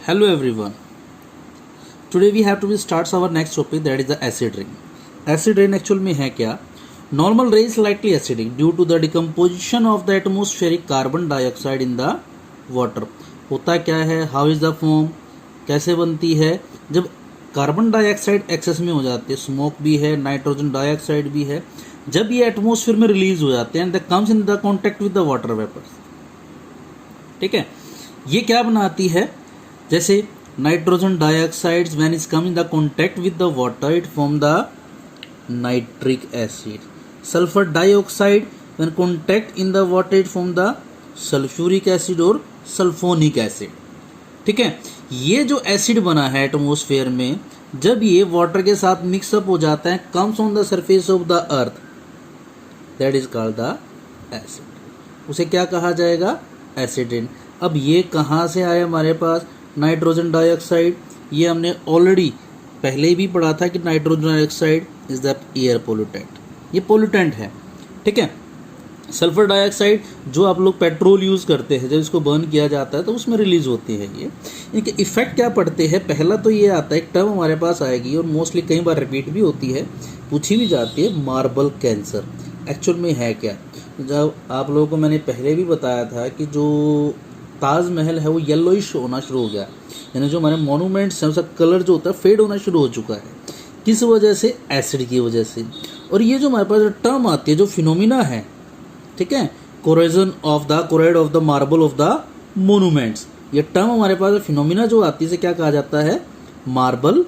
Hello everyone. Today we have to start our next topic, that is the acid rain. Acid rain actual में है क्या? Normal rain is slightly acidic due to the decomposition of the atmospheric carbon dioxide in the water. होता क्या है? How is the form? कैसे बनती है? जब कार्बन डाइऑक्साइड एक्सेस में हो जाती है, स्मोक भी है, नाइट्रोजन डाइऑक्साइड भी है, जब ये एटमोसफेयर में रिलीज हो जाते हैं, that comes in the contact with the water vapours. ठीक है, ये क्या बनाती है? जैसे nitrogen dioxide when is come in the contact with the water it form the nitric acid. Sulphur dioxide when contact in the water it form the sulphuric acid और sulphonic acid. ठीक है, ये जो एसिड बना है atmosphere में, जब ये वाटर के साथ मिक्सअप हो जाता है, comes on the surface of the earth, that is called the acid. उसे क्या कहा जाएगा? Acid rain. अब ये कहाँ से आया हमारे पास? Nitrogen dioxide. ये हमने ऑलरेडी पहले ही भी पढ़ा था कि nitrogen dioxide is the air pollutant. ये पोल्यूटेंट है. ठीक है, सल्फर डाइऑक्साइड जो आप लोग पेट्रोल यूज़ करते हैं, जब इसको बर्न किया जाता है तो उसमें रिलीज होती है. ये इनके इफेक्ट क्या पड़ते हैं? पहला तो ये आता है, एक टर्म हमारे पास आएगी और मोस्टली कई बार रिपीट भी होती है, पूछी भी जाती है, मार्बल कैंसर. एक्चुअल में है क्या? जब आप लोगों को मैंने पहले भी बताया था कि जो ताजमहल है वो येलोइश होना शुरू हो गया, यानी जो हमारे मॉन्यूमेंट्स हैं उसका कलर जो होता है फेड होना शुरू हो चुका है. किस वजह से? एसिड की वजह से. और ये जो हमारे पास जो टर्म आती है, जो फिनोमिना है, ठीक है, corrosion of the choroid of the marble of the monuments, ये टर्म हमारे पास फिनोमिना जो आती है, इसे क्या कहा जाता है? Marble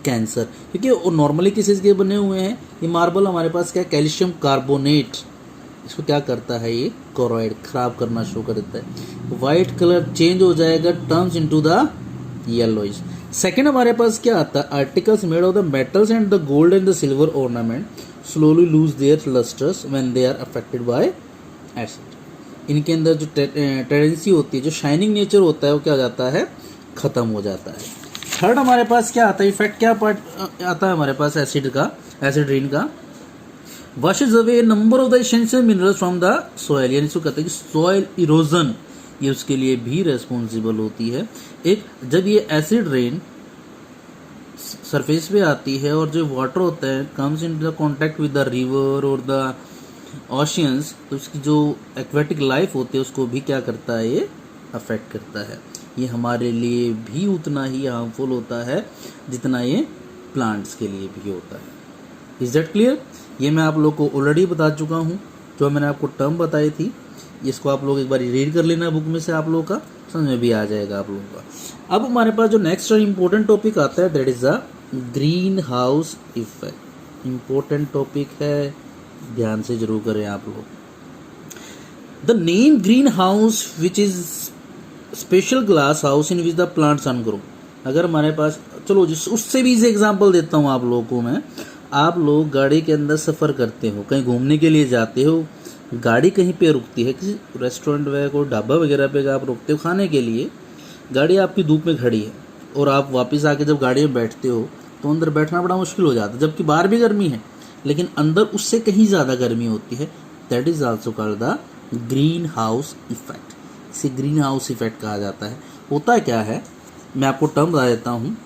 cancer. क्योंकि वो नॉर्मली किस चीज़ के बने हुए हैं? ये मार्बल हमारे पास क्या? Calcium carbonate. इसको क्या करता है? ये कोरोइड खराब करना शुरू कर देता है. वाइट कलर चेंज हो जाएगा, turns into the yellowish. Second हमारे पास क्या आता है? Articles made of the metals and the gold and the silver ornament slowly lose their lustres when they are affected by acid. इनके अंदर जो टेंडेंसी होती है, जो शाइनिंग नेचर होता है, वो क्या हो जाता है? खत्म हो जाता है. थर्ड हमारे पास क्या आता है? इफेक्ट क्या पार्ट आता है हमारे पास एसिड का, एसिड रेन का? Washes away number of the essential minerals from the soil. यानी इसको कहते हैं कि सॉइल इरोजन, ये उसके लिए भी रेस्पॉन्सिबल होती है. एक जब ये एसिड रेन सरफेस पे आती है और जो वाटर होता है comes in the contact with the river और द ओशियंस, तो उसकी जो एक्वेटिक लाइफ होती है उसको भी क्या करता है? ये अफेक्ट करता है. ये हमारे लिए भी उतना ही हार्मफुल होता है जितना ये प्लांट्स के लिए भी होता है. Is that clear? ये मैं आप लोग को ऑलरेडी बता चुका हूँ. जो मैंने आपको टर्म बताई थी, इसको आप लोग एक बार रीड कर लेना बुक में से, आप लोगों का समझ में भी आ जाएगा आप लोगों का. अब हमारे पास जो नेक्स्ट इंपॉर्टेंट टॉपिक आता है, that is the green house effect. Important topic है, ध्यान से जरूर करें आप लोग. The name greenhouse which is special glass house in which the plants ungrow. अगर हमारे पास, चलो जिस उससे भी इसे एग्जाम्पल देता हूँ आप लोगों को मैं. आप लोग गाड़ी के अंदर सफ़र करते हो, कहीं घूमने के लिए जाते हो, गाड़ी कहीं पे रुकती है, किसी रेस्टोरेंट वगैरह को ढाबा वगैरह पे आप रुकते हो खाने के लिए, गाड़ी आपकी धूप में खड़ी है और आप वापस आके जब गाड़ी में बैठते हो तो अंदर बैठना बड़ा मुश्किल हो जाता है, जबकि बाहर भी गर्मी है लेकिन अंदर उससे कहीं ज़्यादा गर्मी होती है. That is also called the green house effect. इसे ग्रीन हाउस इफेक्ट कहा जाता है. होता क्या है, मैं आपको टर्म बता देता हूँ.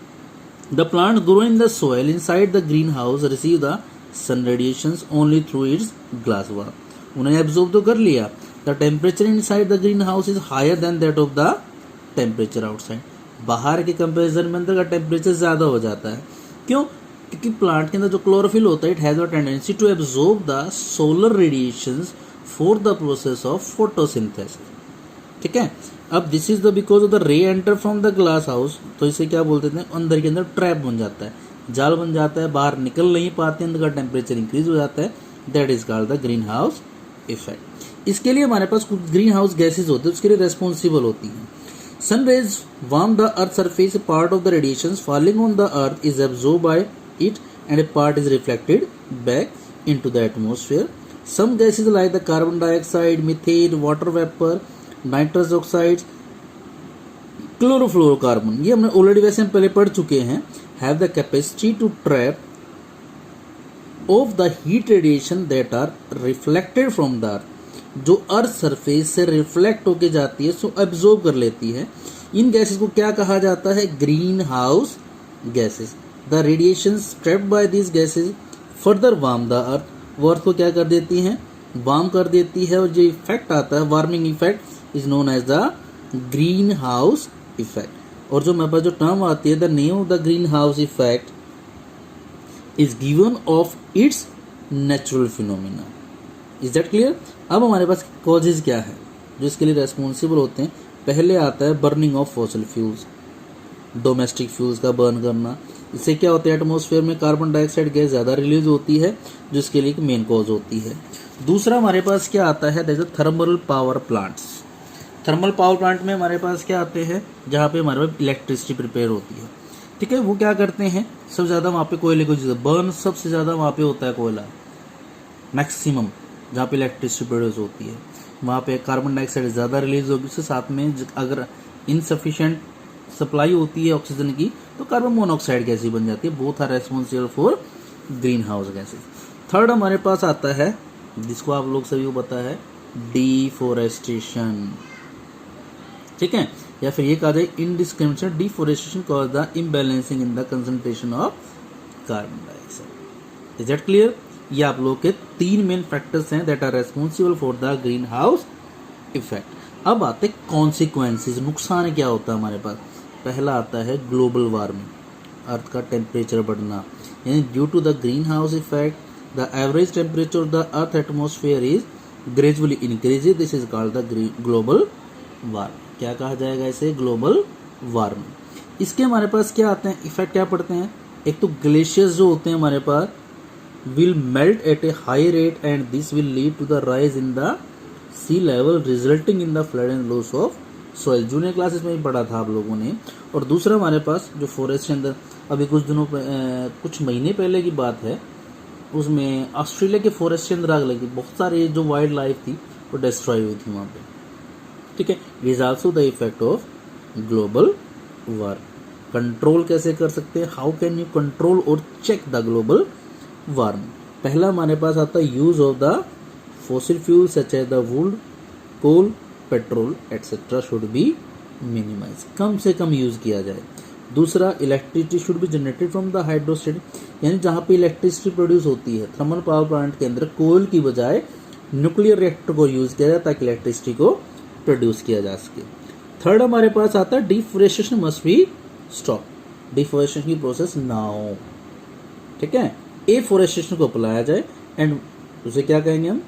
The plant grow in the soil inside the green house receive the sun radiations only through its glass wall. उन्हें एब्जॉर्ब तो कर लिया. The temperature inside the green house is higher than that of the temperature outside. बाहर के comparison में अंदर का temperature ज़्यादा हो जाता है. क्यों? क्योंकि प्लांट के अंदर जो क्लोरोफिल होता है, it has a tendency to absorb the solar radiations for the process of photosynthesis. ठीक है, अब this is the because of the ray enter from the glass house, तो इसे क्या बोलते हैं? अंदर के अंदर ट्रैप बन जाता है, जाल बन जाता है, बाहर निकल नहीं पाते, अंदर का टेम्परेचर इंक्रीज हो जाता है. That is called the green house effect. इसके लिए हमारे पास कुछ ग्रीन हाउस गैसेज होते हैं, उसके लिए रेस्पॉन्सिबल होती हैं. Sun rays warm the earth surface. Part of the radiation falling on the earth is absorb by it and a part is reflected back into the atmosphere. Some gases like the carbon dioxide, methane, water vapor, nitrous oxides, chlorofluorocarbon, ये हमने already वैसे हम पहले पढ़ चुके हैं, have the capacity to trap of the heat radiation that are reflected from the earth. जो earth surface से रिफ्लेक्ट होके जाती है, सो एब्जॉर्ब कर लेती है. इन गैसेस को क्या कहा जाता है? Green house gases. The radiation trapped by this gases further warm the अर्थ, वो अर्थ को क्या कर देती हैं? वार्म कर देती है, और जो इफेक्ट आता है warming effect is known as the green house effect. और जो मेरे पास जो टर्म आती है, the name of the green house effect is given of its natural phenomena. Is that clear? अब हमारे पास कॉजेज क्या है जो इसके लिए रेस्पॉन्सिबल होते हैं? पहले आता है burning of fossil fuels, domestic fuels का बर्न करना। इससे क्या होता है? एटमॉस्फेयर में कार्बन डाइऑक्साइड गैस ज़्यादा रिलीज होती है, जो इसके लिए एक मेन कॉज होती है। दूसरा हमारे पास क्या आता है? That is thermal power plants. Thermal power plant में हमारे पास क्या आते हैं? जहाँ पे हमारे पास इलेक्ट्रिसिटी प्रिपेयर होती है, ठीक है। वो क्या करते हैं? सबसे ज़्यादा वहाँ पे कोयले को बर्न सबसे ज़्यादा वहाँ पे होता है कोयला, मैक्सिमम जहाँ पे इलेक्ट्रिसिटी प्रोड्यूस होती है। वहाँ पे कार्बन डाइऑक्साइड ज़्यादा रिलीज होगी, उसके साथ में अगर इनसफिशिएंट सप्लाई होती है ऑक्सीजन की तो कार्बन मोनोऑक्साइड गैस ही बन जाती है। Both are responsible for green house gases. Third हमारे पास आता है, जिसको आप लोग सभी को पता है, डिफोरेस्टेशन, ठीक है, या फिर ये कहा जाए indiscriminate deforestation cause the imbalancing in the concentration of carbon dioxide. Is that clear? ये आप लोग के 3 मेन फैक्टर्स हैं that are responsible for the green house effect. अब आते कॉन्सिक्वेंसेज, नुकसान क्या होता है हमारे पास? पहला आता है ग्लोबल वार्मिंग, अर्थ का टेम्परेचर बढ़ना, यानी due to the green house effect the average temperature of the earth atmosphere is gradually increases, this is called the global warming. क्या कहा जाएगा इसे? Global warming. इसके हमारे पास क्या आते हैं इफेक्ट, क्या पड़ते हैं? एक तो ग्लेशियर्स जो होते हैं हमारे पास will melt at a high rate and this will lead to the rise in the sea level resulting in the flood and loss of soil। Junior classes में भी पढ़ा था आप लोगों ने। और दूसरा हमारे पास जो फॉरेस्ट के अंदर अभी कुछ महीने पहले की बात है, उसमें ऑस्ट्रेलिया के फॉरेस्ट के अंदर आग लगी, बहुत सारी जो वाइल्ड लाइफ थी वो डिस्ट्रॉय हुई थी वहाँ पे, ठीक है। It is also the effect of global warming. Control कैसे कर सकते हैं? हाउ कैन यू कंट्रोल और चेक द ग्लोबल वार्मिंग? पहला हमारे पास आता है use of the fossil fuel such as the wood, coal, petrol etcetera should be minimise, कम से कम यूज किया जाए। दूसरा, electricity should be generated from the hydrostat, यानी जहाँ पे इलेक्ट्रिसिटी प्रोड्यूस होती है थर्मल पावर प्लांट के अंदर कोयल की बजाय न्यूक्लियर रिएक्टर को यूज किया जाए ताकि इलेक्ट्रिसिटी को प्रोड्यूस किया जा सके। थर्ड हमारे पास आता है deforestation must be stop, deforestation की प्रोसेस ना हो, ठीक है। एफोरेस्टेशन को अपनाया जाए एंड उसे क्या कहेंगे हम,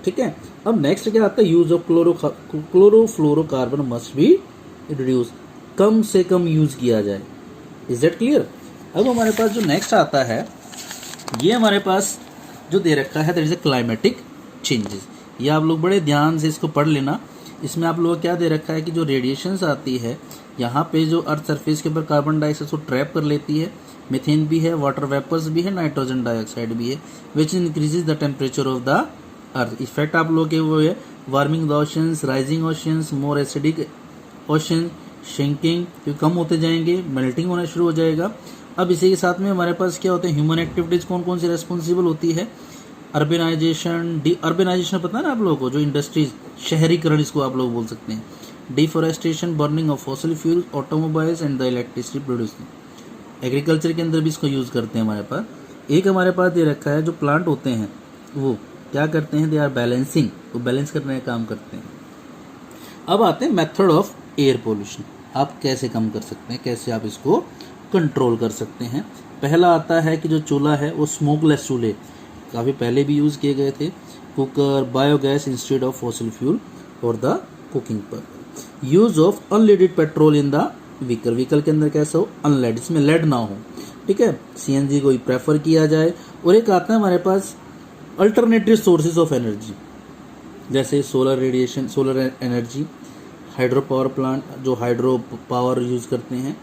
ठीक है। अब नेक्स्ट क्या आता है? Use of chlorofluorocarbon must be reduce, कम से कम यूज किया जाए। Is that clear? अब हमारे पास जो नेक्स्ट आता है, ये हमारे पास जो दे रखा है दैट इज क्लाइमेटिक चेंजेस। ये आप लोग बड़े ध्यान से इसको पढ़ लेना। इसमें आप लोगों को क्या दे रखा है कि जो रेडिएशंस आती है यहाँ पे जो अर्थ सरफेस के ऊपर कार्बन डाइऑक्साइड को ट्रैप कर लेती है, मीथेन भी है, वाटर वेपर्स भी है, नाइट्रोजन डाइऑक्साइड भी है, which increases the temperature of the earth. Effect आप लोग के वो है warming the oceans, rising oceans, more acidic ocean, shrinking, क्योंकि कम होते जाएंगे, मेल्टिंग होना शुरू हो जाएगा। अब इसी के साथ में हमारे पास क्या होते हैं? ह्यूमन एक्टिविटीज कौन कौन सी रेस्पॉन्सिबल होती है? अर्बेनाइजेशन, अर्बेनाइजेशन पता है ना आप लोगों को, जो इंडस्ट्रीज, शहरीकरण इसको आप लोग बोल सकते हैं, deforestation, burning of fossil fuel, automobiles and the electricity producing. Agriculture के अंदर भी इसको यूज करते हैं हमारे पास। एक हमारे पास दे रखा है जो प्लांट होते हैं वो क्या करते हैं? दे आर बैलेंसिंग, वो बैलेंस करने का काम करते हैं। अब आते हैं मेथड ऑफ एयर पोल्यूशन, आप कैसे कम कर सकते हैं, कैसे आप इसको कंट्रोल कर सकते हैं। पहला आता है कि जो चूल्हा है वो स्मोकलेस चूल्हे काफ़ी पहले भी यूज़ किए गए थे। Cooker, biogas instead of fossil fuel for the cooking पर। Use of unleaded petrol in the vehicle, vehicle के अंदर कैसा हो? अनलेड, इसमें लेड ना हो, ठीक है। सीएनजी को ही प्रेफर किया जाए। और एक आता है हमारे पास अल्टरनेटिव सोर्सेज ऑफ एनर्जी, जैसे solar radiation, solar energy, hydro power plant जो हाइड्रो पावर यूज करते हैं,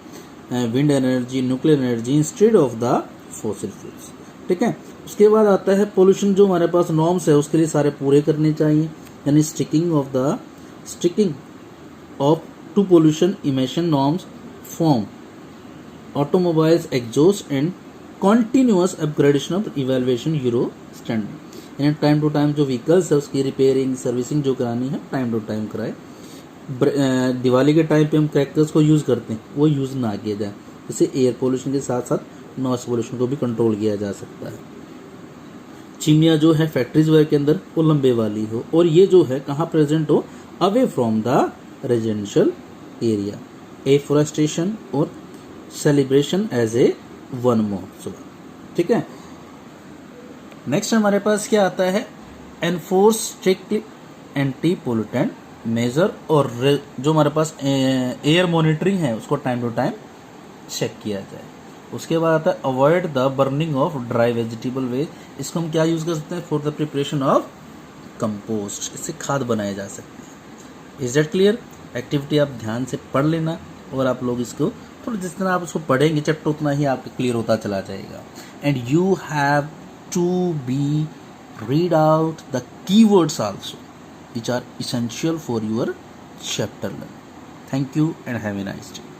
wind energy, nuclear energy instead of the fossil fuels, ठीक है। उसके बाद आता है पोल्यूशन, जो हमारे पास नॉर्म्स है उसके लिए सारे पूरे करने चाहिए, यानी sticking of to pollution emission norms form automobiles exhaust and continuous upgradation of evaluation Euro standard, यानी टाइम टू टाइम जो व्हीकल्स है उसकी रिपेयरिंग, सर्विसिंग जो करानी है टाइम टू टाइम कराए। दिवाली के टाइम पे हम क्रैकर्स को यूज़ करते हैं, वो यूज़ ना किया जाए। इससे एयर पोल्यूशन के साथ साथ नॉइस पोल्यूशन को भी कंट्रोल किया जा सकता है। चिमनियाँ जो है फैक्ट्रीज वगैरह के अंदर वो लंबे वाली हो, और ये जो है कहाँ प्रेजेंट हो, away from the residential area. Afforestation और celebration as a Van Mahotsav. ठीक है, नेक्स्ट हमारे पास क्या आता है, enforce strict anti pollutant measure, और जो हमारे पास एयर मॉनिटरिंग है उसको टाइम टू टाइम चेक किया जाए। उसके बाद आता है avoid the burning of dry vegetable waste. इसको हम क्या यूज़ कर सकते हैं, for the preparation of compost, इससे खाद बनाए जा सकते हैं। Is that clear? एक्टिविटी आप ध्यान से पढ़ लेना, और आप लोग इसको थोड़ा जितना आप उसको पढ़ेंगे चैप्टर उतना ही आपका क्लियर होता चला जाएगा। And you have to be read out the keywords also which are essential for your chapter learning. Thank you and have a nice day.